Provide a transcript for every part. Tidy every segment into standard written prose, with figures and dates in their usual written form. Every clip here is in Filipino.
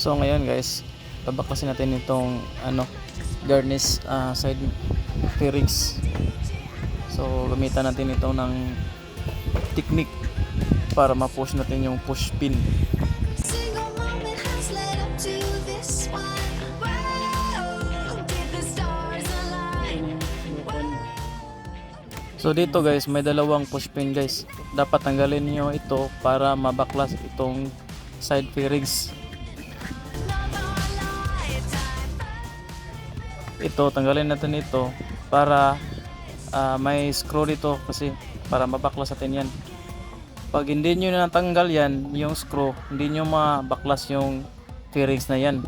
So ngayon guys, babaklasin natin itong garnish side fairings. So gamitan natin ito ng technique para ma-push natin yung push pin. So dito guys, may dalawang push pin guys. Dapat tanggalin niyo ito para mabaklas itong side fairings. Ito, tanggalin natin ito para may screw dito kasi para mabaklas natin yan. Pag hindi nyo natanggal yan, yung screw, hindi nyo mabaklas yung fairings na yan.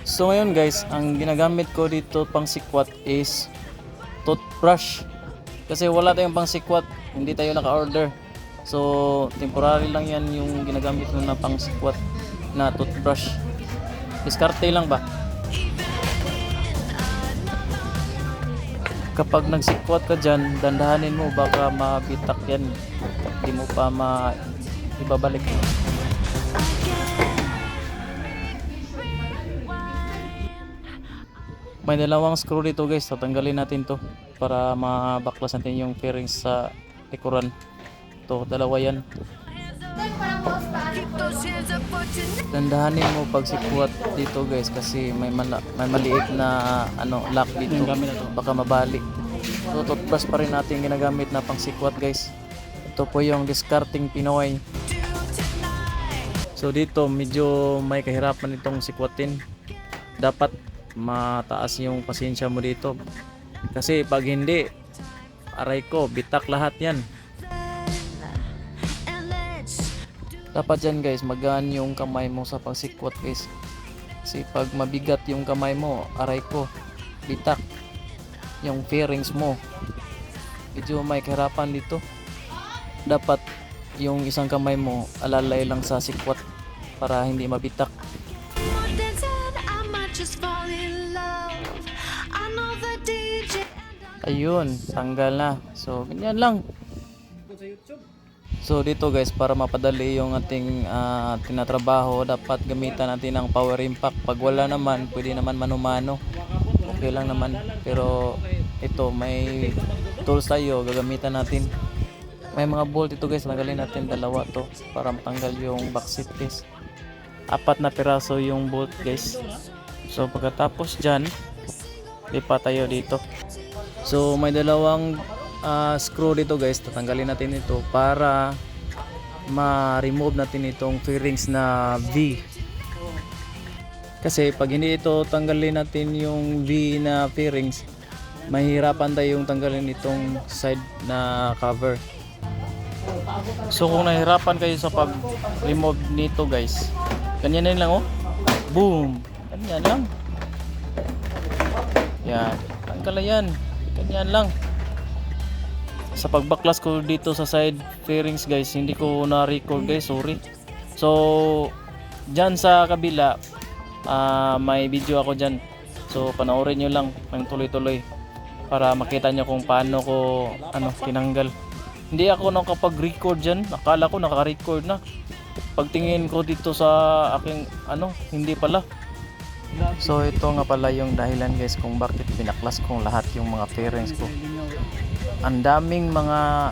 So ngayon guys, ang ginagamit ko dito pang sikwat is toothbrush. Kasi wala tayong pang sikwat, hindi tayo naka-order. So temporary lang yan yung ginagamit ko na pang sikwat na toothbrush. Diskarte lang ba? Kapag nagsikwat ka dyan, dandahanin mo, baka mabitak yan. Hindi mo pa ibabalik. May dalawang screw dito guys, tatanggalin natin to para mabaklas natin yung fairings sa likuran. To, dalawa yan. Dandahanin mo pag sikwat dito guys kasi may maliit na lock dito, baka mabali. So toothbrush pa rin natin ginagamit na pang sikwat guys. Ito po yung discarding Pinoy. So dito medyo may kahirapan itong sikwatin. Dapat mataas yung pasensya mo dito kasi pag hindi, aray ko, bitak lahat yan. Dapat dyan guys, magaan yung kamay mo sa pagsikwat guys. Kasi pag mabigat yung kamay mo, aray ko, bitak yung fairings mo. Medyo may kahirapan dito. Dapat yung isang kamay mo alalay lang sa sikwat para hindi mabitak. Ayun, tanggal na. So ganyan lang. So dito guys, para mapadali yung ating tinatrabaho, dapat gamitan natin ng power impact. Pag wala naman, pwede naman mano-mano, okay lang naman. Pero ito, may tools tayo, gagamitan natin. May mga bolt ito guys, tanggalin natin dalawa to para matanggal yung backseat guys. 4 na piraso yung bolt guys. So pagkatapos dyan, lipat tayo dito. So may dalawang screw dito guys, tatanggalin natin ito para ma-remove natin itong fairings na V. Kasi pag hindi ito tanggalin natin yung V na fairings, mahirapan tayong tanggalin itong side na cover. So kung nahirapan kayo sa pag-remove nito guys, ganyan lang oh. Boom! Ganyan lang. Yan, tanggal na yan. Ganyan lang. Sa pagbaklas ko dito sa side fairings guys, hindi ko na-record guys, sorry. So dyan sa kabila, may video ako dyan. So panoorin nyo lang ng tuloy-tuloy para makita nyo kung paano ko tinanggal. Hindi ako nakapag-record dyan, akala ko naka-record na. Pagtingin ko dito sa aking hindi pala. So ito nga pala yung dahilan guys kung bakit pinaklas kong lahat yung mga fairings ko. Ang daming mga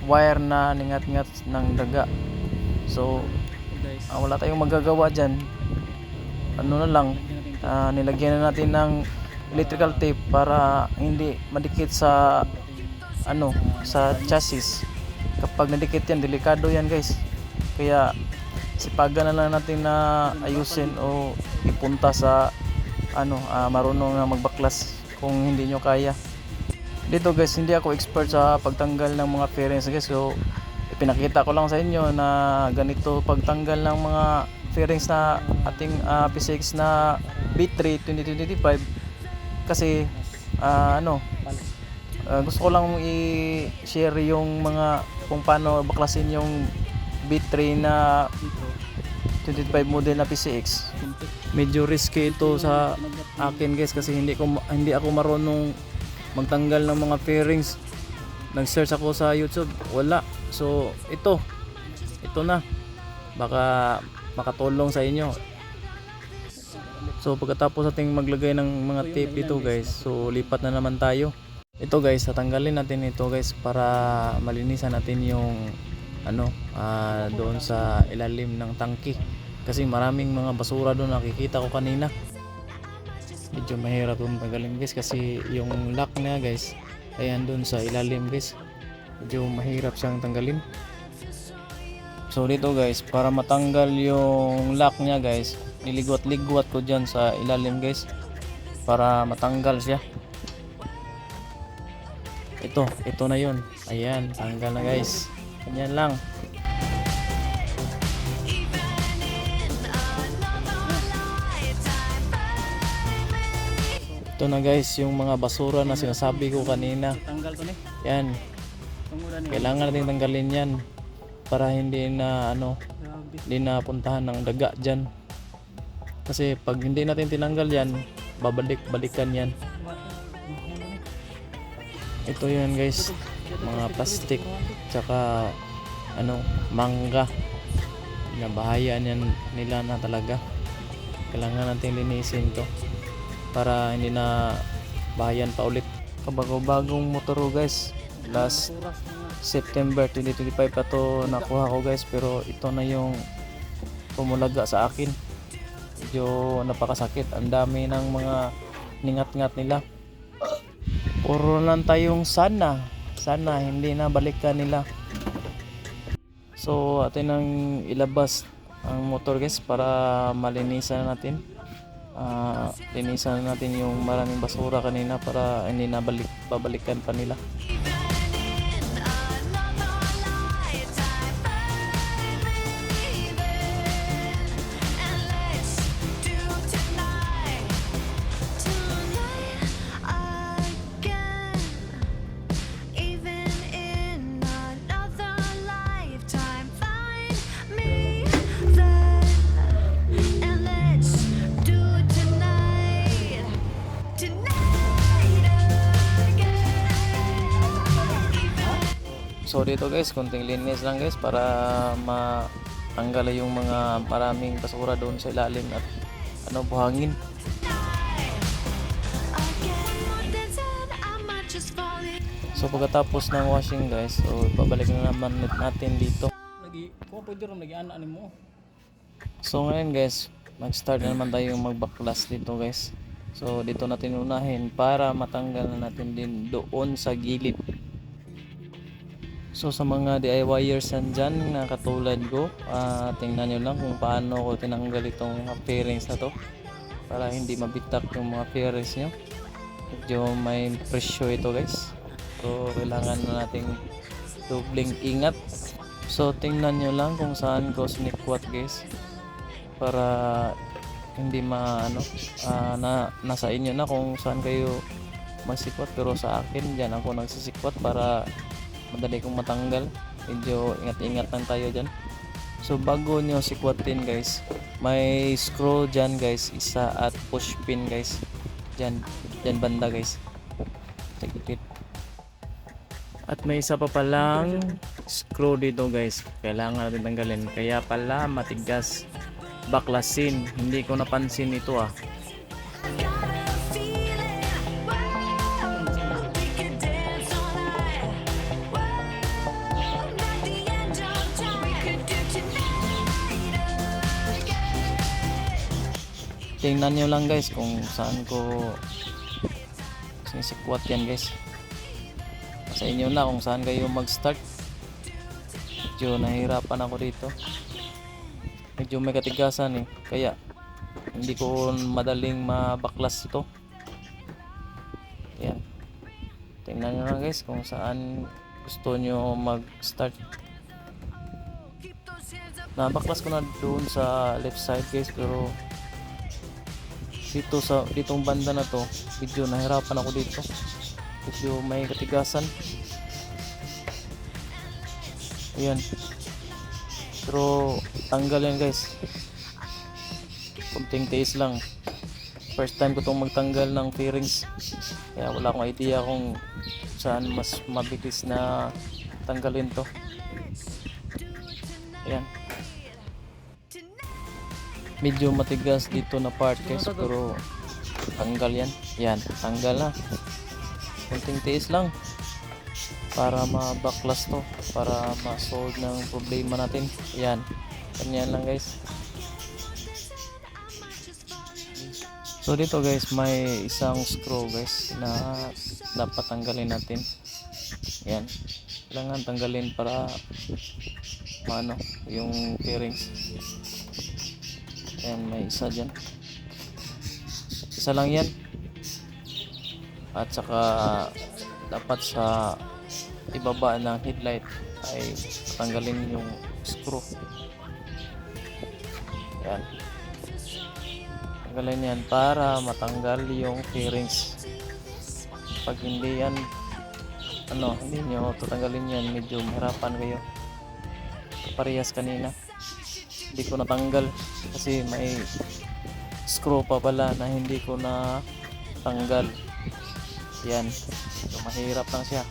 wire na ningat-ngat ng daga. So wala tayong magagawa dyan. Na lang, nilagyan na natin ng electrical tape para hindi madikit sa sa chassis. Kapag nadikit yan, delikado yan guys. Kaya sipagan na lang natin na ayusin o ipunta sa marunong na magbaklas kung hindi nyo kaya. Dito guys, hindi ako expert sa pagtanggal ng mga fairings guys. So ipinakita ko lang sa inyo na ganito pagtanggal ng mga fairings na ating P6 na B3 2025. Kasi gusto ko lang i-share yung mga kung paano baklasin yung B3 na 25 model na PCX. Medyo risky ito sa akin guys kasi hindi ako marunong magtanggal ng mga fairings. Nag-search ako sa YouTube, wala. So ito na, baka makatulong sa inyo. So pagkatapos nating maglagay ng mga tape dito guys, so lipat na naman tayo. Ito guys, tatanggalin natin ito guys para malinisan natin yung doon sa ilalim ng tangke, kasi maraming mga basura doon nakikita ko kanina. Medyo mahirap itong tanggalin guys kasi yung lock niya guys, ayan doon sa ilalim guys, medyo mahirap siyang tanggalin. So dito guys, para matanggal yung lock niya guys, niligwat-ligwat ko dyan sa ilalim guys para matanggal siya. Ito na yun, ayan, tanggal na guys, ganyan lang. Ito na guys, yung mga basura na sinasabi ko kanina. Yan, kailangan natin tanggalin yan para hindi na puntahan ng daga dyan. Kasi pag hindi natin tinanggal yan, babalik-balikan yan. Ito yun guys, mga plastic tsaka mangga, nabahayaan yan nila na talaga. Kailangan natin linisin to para hindi na bahayan pa ulit. Kabagong motor ko guys, last September 2025 pa to nakuha ko guys, pero ito na yung pumulaga sa akin. Medyo napakasakit, ang dami ng mga ningat-ngat nila. Puro lang tayong sana hindi na balikan nila. So atin nang ilabas ang motor guys para malinisan natin. Linisan natin yung maraming basura kanina para hindi na babalikan pa nila. So dito guys, konting linis lang guys para matanggal yung mga maraming basura doon sa ilalim at buhangin. So pagkatapos ng washing guys, so babalik na naman natin dito. So ngayon guys, mag-start na naman tayo magbaklas dito guys. So dito natin unahin para matanggal na natin din doon sa gilid. So sa mga DIYers dyan na katulad ko, tingnan nyo lang kung paano ko tinanggal itong fairings na to para hindi mabitak yung mga fairings nyo. Medyo may presyo ito guys, so kailangan na nating dobling ingat. So tingnan nyo lang kung saan ko sinikwat guys para hindi nasa inyo na kung saan kayo magsikwat, pero sa akin dyan ako nagsisikwat para madali kong matanggal. Medyo ingat-ingat lang tayo dyan. So bago nyo sikwatin guys, may screw dyan guys, isa, at push pin guys dyan banda guys, at may isa pa palang screw dito guys, kailangan natin tanggalin, kaya pala matigas. Baklasin, hindi ko napansin ito Tingnan nyo lang guys kung saan ko sinisikwat yan guys. Sa inyo na kung saan kayo mag-start. Medyo nahirapan ako dito. Medyo may katigasan kaya hindi ko madaling mabaklas ito. Ayan. Tingnan nyo lang guys kung saan gusto nyo mag-start. Nabaklas ko na doon sa left side guys, pero ditong banda na to medyo nahirapan ako dito, medyo may katigasan. Ayan, pero tanggal yan guys, kunting tiis lang. First time ko itong magtanggal ng fairings, kaya wala akong idea kung saan mas mabilis na tanggalin to. Yan. Medyo matigas dito na part guys, pero tanggal yan. Yan, tanggal na. Kunting tiis lang para ma-backlash to, para ma-solve ng problema natin. Yan, ganyan lang guys. So dito guys, may isang screw guys na dapat tanggalin natin. Yan, kailangan tanggalin para maano yung bearings. Yan, may isa dyan, isa lang yan. At saka dapat sa ibaba ng headlight ay tanggalin yung screw. Yan, tanggalin yan para matanggal yung fairings. Pag hindi yan hindi nyo tatanggalin yan, medyo mahirapan kayo. Parehas kanina hindi ko natanggal kasi may screw pa pala na hindi ko na tanggal. Yan, so mahirap lang siya.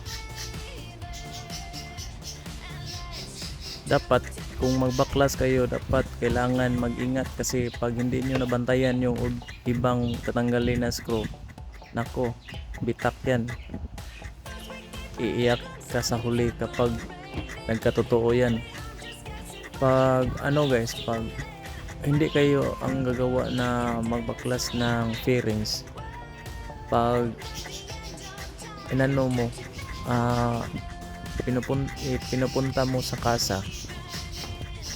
Dapat kung magbaklas kayo, dapat kailangan mag-ingat kasi pag hindi nyo nabantayan yung ibang tatanggalin na screw, nako, bitak yan. Iiyak ka sa huli kapag nagkatotoo yan. Pag guys, pag hindi kayo ang gagawa na magbaklas ng fairings, pag inano mo, pinupunta mo sa kasa,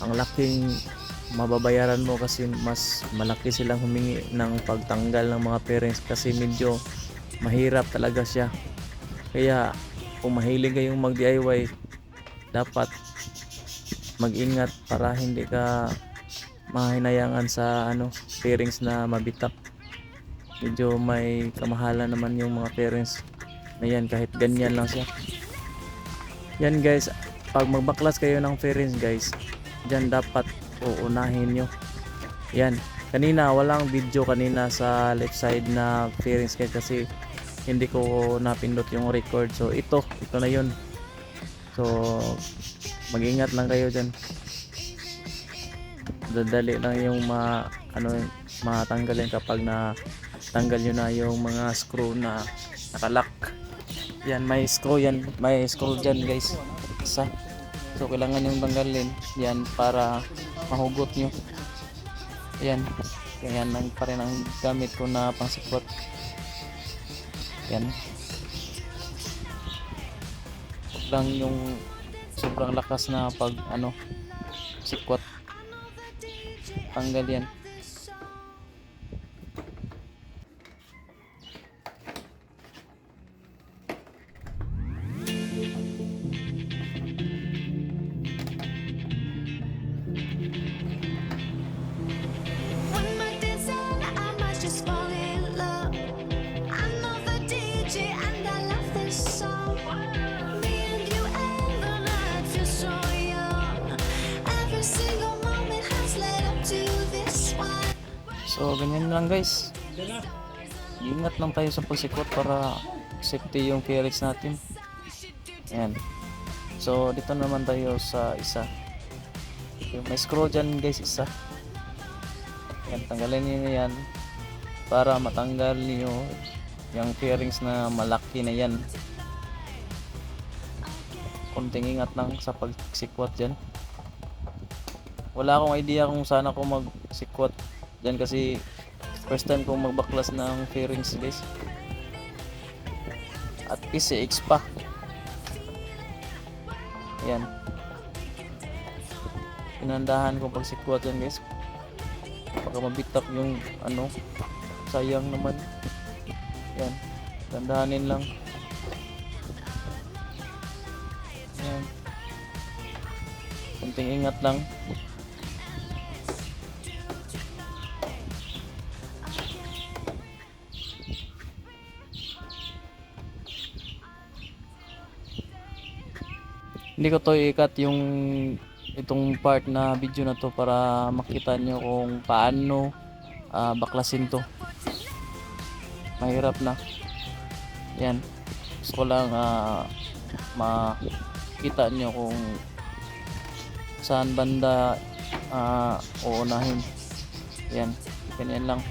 ang laking mababayaran mo kasi mas malaki silang humingi ng pagtanggal ng mga fairings kasi medyo mahirap talaga siya. Kaya kung mahilig kayong mag DIY, dapat mag-ingat para hindi ka mahinayangan sa fairings na mabitak. Medyo may kamahalan naman yung mga fairings na yan kahit ganyan lang siya. Yan guys, pag magbaklas kayo ng fairings guys, dyan dapat uunahin nyo. Yan, kanina walang video kanina sa left side na fairings guys kasi hindi ko napindot yung record. So ito na yun. So mag-ingat lang kayo dyan. Dadali lang yung matanggalin kapag na tanggal nyo na yung mga screw na nakalock. Yan, may screw yan, may screw dyan guys, isa. So kailangan yung tanggalin yan para mahugot nyo. Yan, yan lang pa rin ang gamit ko na pangsikwat. Yan, huwag lang yung sobrang lakas na pag sikwat, tanggal yan. So ganyan lang guys, ingat lang tayo sa pagsikwat para safety yung fairings natin. Ayan, so dito naman tayo sa isa, yung may screw dyan guys, isa. Ayan, tanggalin niyo yan para matanggal niyo yung fairings na malaki na yan. Kunting ingat lang sa pagsikwat dyan. Wala akong idea kung saan ako magsikwat dyan kasi first time kong magbaklas ng fairings guys, at PCX pa. Ayan, pinandahan kong pagsikwat dyan guys, baka mabitak yung sayang naman. Ayan, tandahanin lang. Ayan, kunting ingat lang. Hindi ko to ikat yung itong part na video na to para makita nyo kung paano baklasin to. Mahirap na. Yan, gusto ko lang makita nyo kung saan banda uunahin. Yan, ganyan lang.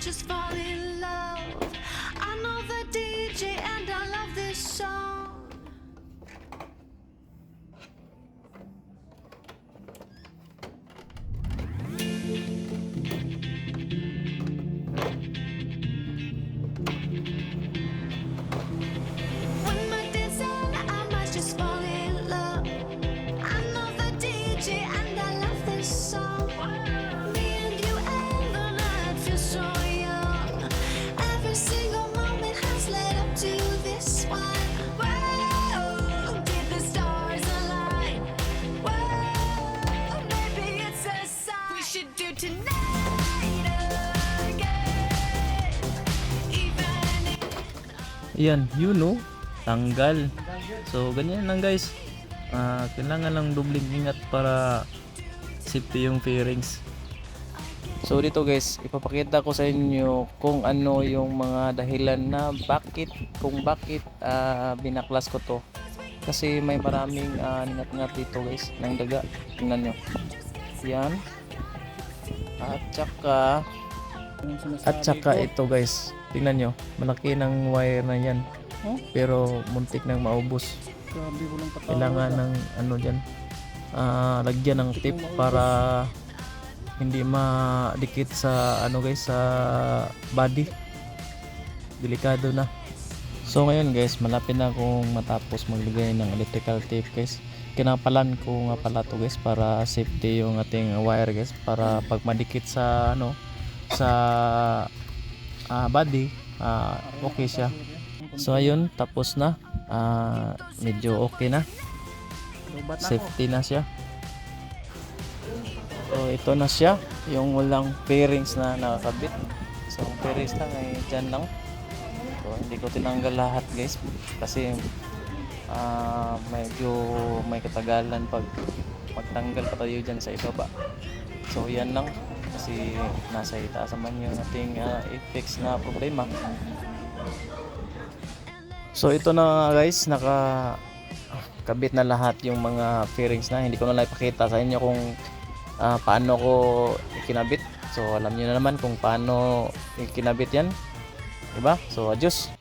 Just fall in love. I know the DJ and I love this song. When my dancing, I might just fall in love. I know the DJ and I love this song. Me and you and the night feel so young. Every single moment has led up to this one. Whoa, did the stars align? Whoa, maybe it's a sign we should do tonight again. Even if Yan, you know, tanggal. So, ganyan lang guys. Kailangan lang dubling ingat para safety yung fairings. So, dito guys, ipapakita ko sa inyo kung ano yung mga dahilan na bakit binaklas ko to. Kasi may maraming ningat-ngat dito guys, ng daga. Tingnan nyo. Yan. At saka ito guys, tingnan nyo, malaki ng wire na yan, pero muntik nang maubos. Kailangan ng ano dyan, lagyan ng tip para hindi madikit sa ano guys, sa body. Delikado na. So ngayon guys, malapit na akong matapos maglagay ng electrical tape guys. Kinapalan ko nga pala to guys para safety yung ating wire guys, para pag madikit sa ano, sa body, okay siya. So ayun, tapos na. Medyo okay na, safety na siya. So ito na siya, yung walang fairings na nakakabit. So ang fairings lang ay dyan lang. So hindi ko tinanggal lahat guys, kasi medyo may katagalan pag magtanggal pa tayo dyan sa ibaba. So yan lang, kasi nasa itaas naman yung ating i-fix na problema. So ito na guys, nakakabit na lahat yung mga fairings na. Hindi ko na lang ipakita sa inyo kung paano ko ikinabit. So alam niyo na naman kung paano ikinabit yan, diba? So adios.